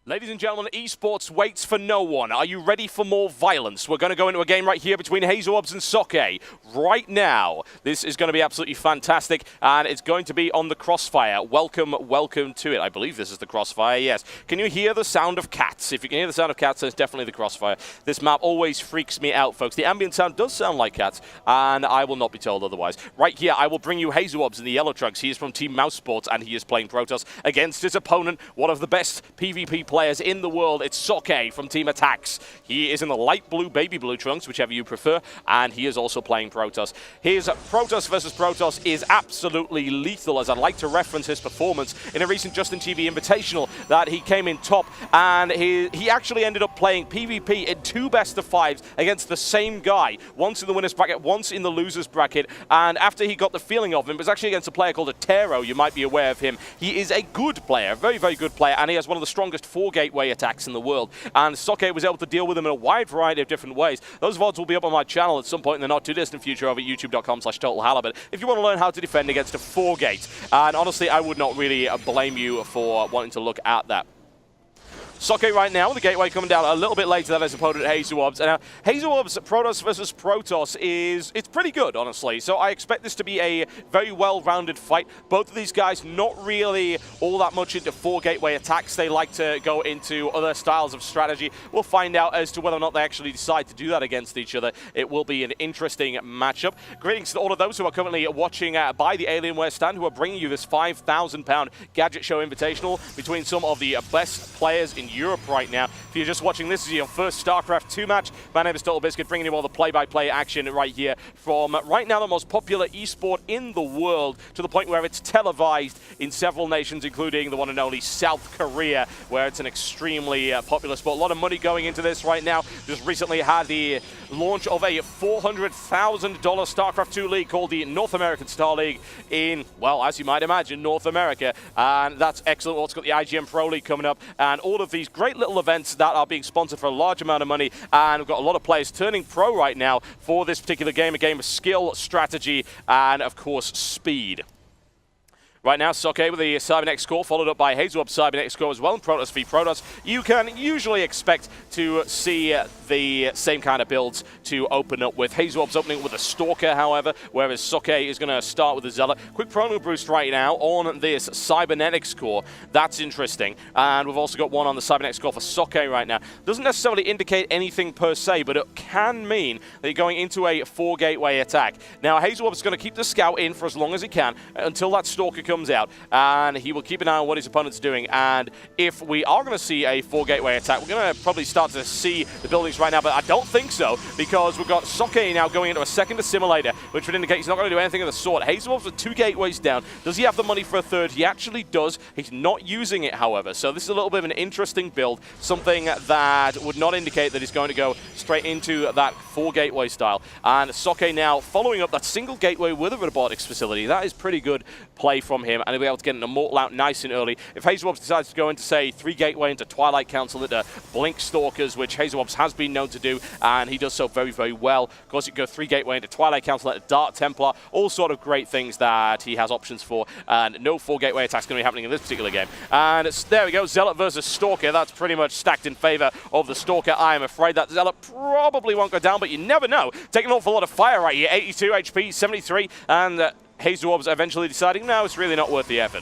Ladies and gentlemen, esports waits for no one. Are you ready for more violence? We're going to go into a game right here between Hasuobs and Socke. Right now, this is going to be absolutely fantastic, and it's going to be on the Crossfire. Welcome to it. I believe this is the Crossfire, yes. Can you hear the sound of cats? If you can hear the sound of cats, then it's definitely the Crossfire. This map always freaks me out, folks. The ambient sound does sound like cats, and I will not be told otherwise. Right here, I will bring you Hasuobs in the yellow trunks. He is from Team Mouse Sports, and he is playing Protoss against his opponent, one of the best PvP players in the world. It's Socke from Team Attacks. He is in the light blue, baby blue trunks, whichever you prefer, and he is also playing Protoss. His Protoss versus Protoss is absolutely lethal, as I'd like to reference his performance in a recent Justin TV Invitational that he came in top, and he actually ended up playing PvP in 2 best-of-5s against the same guy, once in the winner's bracket, once in the loser's bracket, and after he got the feeling of him, it was actually against a player called Atero. You might be aware of him. He is a good player, very, very good player, and he has one of the strongest 4 gateway attacks in the world, and Socke was able to deal with them in a wide variety of different ways. Those VODs will be up on my channel at some point in the not too distant future over at youtube.com/TotalHalibut if you want to learn how to defend against a 4-gate. And honestly, I would not really blame you for wanting to look at that. Socke right now, with the gateway coming down a little bit later than his opponent Hasuobs. And Hasuobs Protoss versus Protoss it's pretty good, honestly. So I expect this to be a very well-rounded fight. Both of these guys not really all that much into 4 gateway attacks. They like to go into other styles of strategy. We'll find out as to whether or not they actually decide to do that against each other. It will be an interesting matchup. Greetings to all of those who are currently watching by the Alienware stand, who are bringing you this £5,000 Gadget Show Invitational between some of the best players in Europe right now. If you're just watching this is your first Starcraft 2 match, my name is TotalBiscuit, bringing you all the play-by-play action right here from right now the most popular esport in the world, to the point where it's televised in several nations, including the one and only South Korea, where it's an extremely popular sport. A lot of money going into this right now. Just recently had the launch of a $400,000 Starcraft 2 league called the North American Star League in, well, as you might imagine, North America, and that's excellent. We've also got the IGN Pro League coming up, and all of these great little events that are being sponsored for a large amount of money, and we've got a lot of players turning pro right now for this particular game, a game of skill, strategy, and of course speed. Right now, Socke with the Cybernetic score, followed up by Hasuobs' Cybernetic score as well, and Protoss v Protoss. You can usually expect to see the same kind of builds to open up with. Hasuobs opening with a Stalker, however, whereas Socke is going to start with a Zealot. Quick promo boost right now on this Cybernetic score. That's interesting. And we've also got one on the Cybernetic score for Socke right now. Doesn't necessarily indicate anything per se, but it can mean that you're going into a 4-gateway attack. Now, Hasuobs is going to keep the Scout in for as long as he can until that Stalker comes out, and he will keep an eye on what his opponent's doing. And if we are going to see a 4-gateway attack, we're going to probably start to see the buildings right now, but I don't think so, because we've got Socke now going into a second assimilator, which would indicate he's not going to do anything of the sort. Hasuobs with 2 gateways down. Does he have the money for a 3rd? He actually does. He's not using it, however, so this is a little bit of an interesting build, something that would not indicate that he's going to go straight into that 4-gateway style. And Socke now following up that single gateway with a robotics facility. That is pretty good play from him, and he'll be able to get an Immortal out nice and early. If Hasuobs decides to go into, say, 3-gateway into Twilight Council, into Blink Stalkers, which Hasuobs has been known to do, and he does so very, very well. Of course, you can go 3-gateway into Twilight Council, into Dark Templar, all sort of great things that he has options for, and no 4-gateway attacks going to be happening in this particular game. And there we go, Zealot versus Stalker. That's pretty much stacked in favor of the Stalker. I am afraid that Zealot probably won't go down, but you never know. Taking an awful lot of fire right here. 82 HP, 73, and Hasuobs eventually deciding, no, it's really not worth the effort.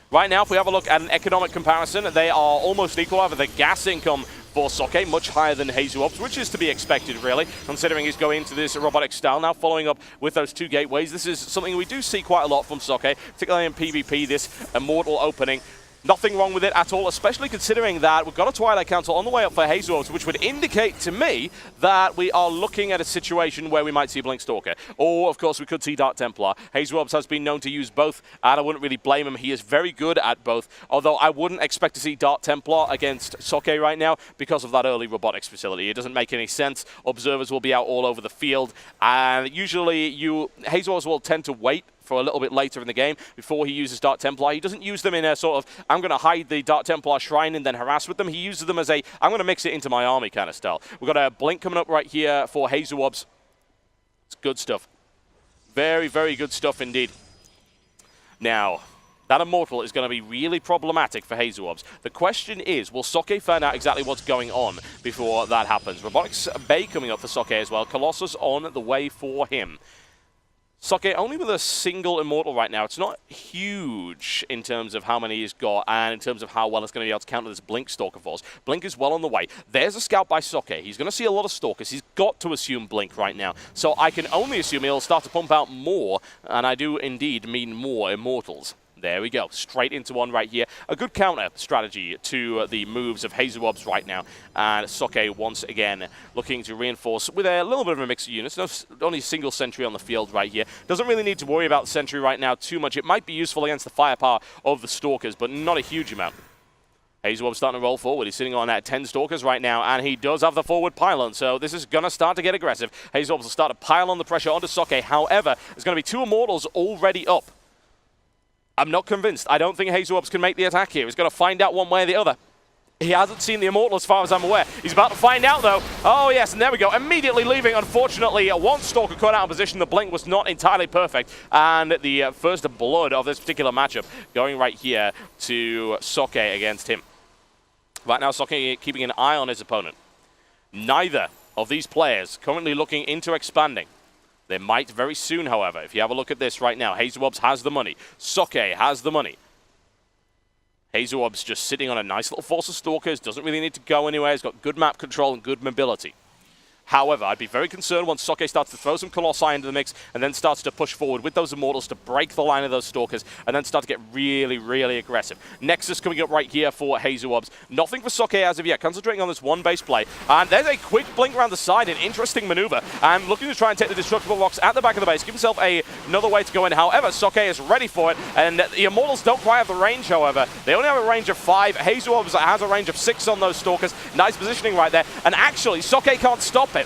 Right now, if we have a look at an economic comparison, they are almost equal. However, the gas income for Socke much higher than Hasuobs, which is to be expected, really, considering he's going into this robotic style. Now, following up with those 2 gateways, this is something we do see quite a lot from Socke, particularly in PvP, this Immortal opening. Nothing wrong with it at all, especially considering that we've got a Twilight Council on the way up for Hasuobs, which would indicate to me that we are looking at a situation where we might see Blink Stalker. Or, of course, we could see Dark Templar. Hasuobs has been known to use both, and I wouldn't really blame him. He is very good at both, although I wouldn't expect to see Dark Templar against Socke right now because of that early robotics facility. It doesn't make any sense. Observers will be out all over the field, and usually Hasuobs will tend to wait for a little bit later in the game before he uses Dark Templar. He doesn't use them in a sort of, I'm going to hide the Dark Templar shrine and then harass with them. He uses them as a, I'm going to mix it into my army kind of style. We've got a Blink coming up right here for Hasuobs. It's good stuff. Very, very good stuff indeed. Now, That Immortal is going to be really problematic for Hasuobs. The question is, will Socke find out exactly what's going on before that happens? Robotics Bay coming up for Socke as well. Colossus on the way for him. Socke only with a single Immortal right now. It's not huge in terms of how many he's got and in terms of how well it's going to be able to counter this Blink Stalker Force. Blink is well on the way. There's a scout by Socke. He's going to see a lot of Stalkers. He's got to assume Blink right now. So I can only assume he'll start to pump out more, and I do indeed mean more Immortals. There we go, straight into one right here. A good counter strategy to the moves of Hasuobs right now. And Socke once again looking to reinforce with a little bit of a mix of units. No, only a single sentry on the field right here. Doesn't really need to worry about the sentry right now too much. It might be useful against the firepower of the Stalkers, but not a huge amount. Hasuobs starting to roll forward. He's sitting on 10 Stalkers right now, and he does have the forward pylon, so this is going to start to get aggressive. Hasuobs will start to pile on the pressure onto Socke. However, there's going to be 2 Immortals already up. I'm not convinced. I don't think Hasuobs can make the attack here. He's got to find out one way or the other. He hasn't seen the Immortal as far as I'm aware. He's about to find out, though. Oh, yes, and there we go. Immediately leaving, unfortunately. One Stalker caught out of position. The Blink was not entirely perfect. And the first blood of this particular matchup going right here to Socke against him. Right now, Socke keeping an eye on his opponent. Neither of these players currently looking into expanding. They might very soon, however. If you have a look at this right now, Hasuobs has the money. Socke has the money. Hasuobs just sitting on a nice little force of Stalkers, doesn't really need to go anywhere. He's got good map control and good mobility. However, I'd be very concerned once Socke starts to throw some Colossi into the mix and then starts to push forward with those Immortals to break the line of those Stalkers and then start to get really, really aggressive. Nexus coming up right here for Hasuobs. Nothing for Socke as of yet, concentrating on this one base play. And there's a quick blink around the side, an interesting maneuver. And looking to try and take the Destructible Rocks at the back of the base, give himself another way to go in. However, Socke is ready for it, and the Immortals don't quite have the range, however. They only have a range of 5. Hasuobs has a range of 6 on those Stalkers. Nice positioning right there. And actually, Socke can't stop him.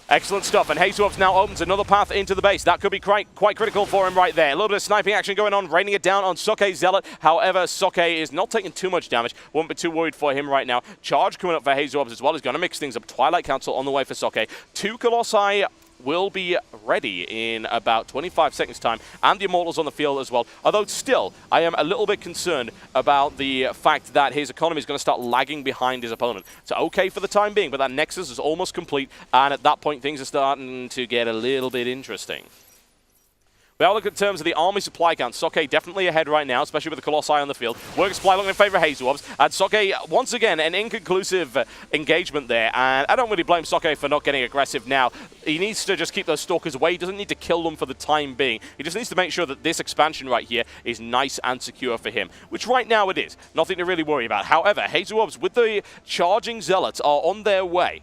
Excellent stuff, and Hasuobs now opens another path into the base. That could be quite critical for him right there. A little bit of sniping action going on, raining it down on Socke Zealot. However, Socke is not taking too much damage. Won't be too worried for him right now. Charge coming up for Hasuobs as well. He's going to mix things up. Twilight Council on the way for Socke. 2 Colossi will be ready in about 25 seconds time, and the Immortals on the field as well. Although still, I am a little bit concerned about the fact that his economy is going to start lagging behind his opponent. It's okay for the time being, but that Nexus is almost complete, and at that point things are starting to get a little bit interesting. We have a look at terms of the army supply count. Socke definitely ahead right now, especially with the Colossi on the field. Work supply looking in favor of Hasuobs. And Socke, once again, an inconclusive engagement there. And I don't really blame Socke for not getting aggressive now. He needs to just keep those Stalkers away. He doesn't need to kill them for the time being. He just needs to make sure that this expansion right here is nice and secure for him, which right now it is. Nothing to really worry about. However, Hasuobs with the charging Zealots are on their way.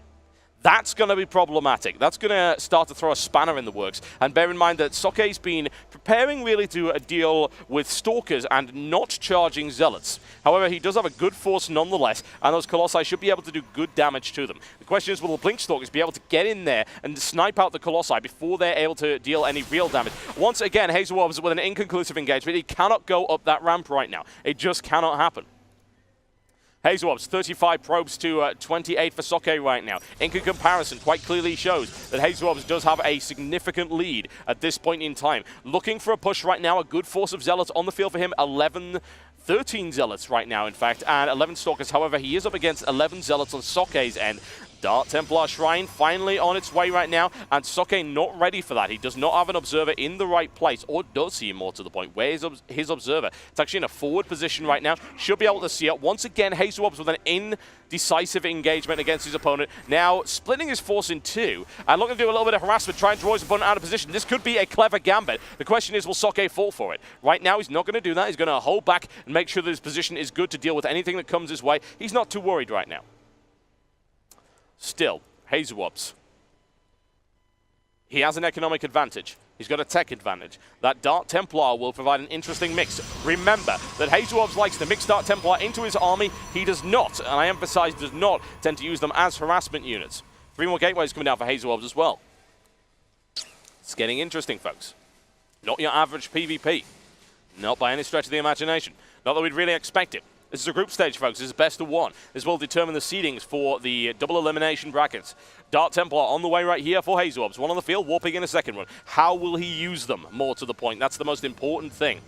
That's going to be problematic. That's going to start to throw a spanner in the works. And bear in mind that Socke's been preparing really to deal with Stalkers and not charging Zealots. However, he does have a good force nonetheless, and those Colossi should be able to do good damage to them. The question is, will the Blink Stalkers be able to get in there and snipe out the Colossi before they're able to deal any real damage? Once again, Hasuobs with an inconclusive engagement. He cannot go up that ramp right now. It just cannot happen. Hasuobs, 35 probes to 28 for Socke right now. In comparison, quite clearly shows that Hasuobs does have a significant lead at this point in time. Looking for a push right now, a good force of Zealots on the field for him, 13 Zealots right now, in fact, and 11 Stalkers. However, he is up against 11 Zealots on Socke's end. Dark Templar Shrine finally on its way right now, and Socke not ready for that. He does not have an Observer in the right place, or does he, more to the point? Where is his Observer? It's actually in a forward position right now. Should be able to see it. Once again, Hasuobs with an indecisive engagement against his opponent. Now, splitting his force in 2, and looking to do a little bit of harassment, try and draw his opponent out of position. This could be a clever gambit. The question is, will Socke fall for it? Right now, he's not going to do that. He's going to hold back and make sure that his position is good to deal with anything that comes his way. He's not too worried right now. Still, Hasuobs. He has an economic advantage. He's got a tech advantage. That Dark Templar will provide an interesting mix. Remember that Hasuobs likes to mix Dark Templar into his army. He does not, and I emphasize does not, tend to use them as harassment units. 3 more gateways coming down for Hasuobs as well. It's getting interesting, folks. Not your average PvP. Not by any stretch of the imagination. Not that we'd really expect it. This is a group stage, folks. This is best of 1. This will determine the seedings for the double elimination brackets. Dark Templar on the way right here for Hasuobs. 1 on the field, warping in a second one. How will he use them, more to the point? That's the most important thing.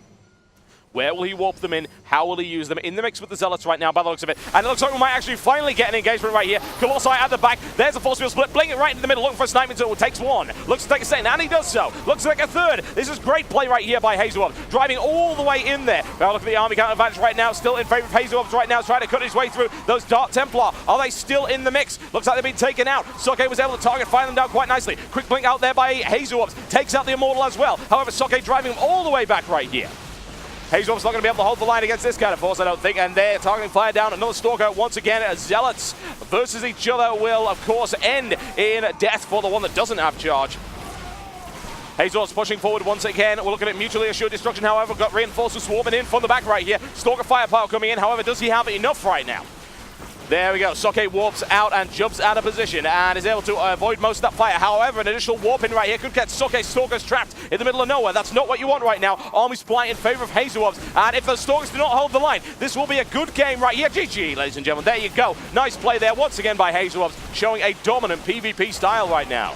Where will he warp them in? How will he use them? In the mix with the Zealots right now, by the looks of it. And it looks like we might actually finally get an engagement right here. Colossi at the back. There's a force field split. Bling it right in the middle. Looking for a sniping tool. Takes one. Looks to take a second. And he does so. Looks like a third. This is great play right here by Hasuobs. Driving all the way in there. Now look at the army counter advantage right now. Still in favor of Hasuobs right now. Trying to cut his way through those Dark Templar. Are they still in the mix? Looks like they've been taken out. Socke was able to target, find them down quite nicely. Quick blink out there by Hasuobs. Takes out the Immortal as well. However, Socke driving him all the way back right here. Hasuobs not going to be able to hold the line against this kind of force, I don't think, and they're targeting fire down. Another Stalker once again. Zealots versus each other will, of course, end in death for the one that doesn't have charge. Hasuobs pushing forward once again. We're looking at mutually assured destruction, however. Got reinforcements swarming in from the back right here. Stalker firepower coming in, however, does he have enough right now? There we go. Socke warps out and jumps out of position and is able to avoid most of that fire. However, an additional warp in right here could get Socke Stalkers trapped in the middle of nowhere. That's not what you want right now. Army supply in favor of Hasuobs. And if the Stalkers do not hold the line, this will be a good game right here. GG, ladies and gentlemen. There you go. Nice play there once again by Hasuobs, showing a dominant PvP style right now.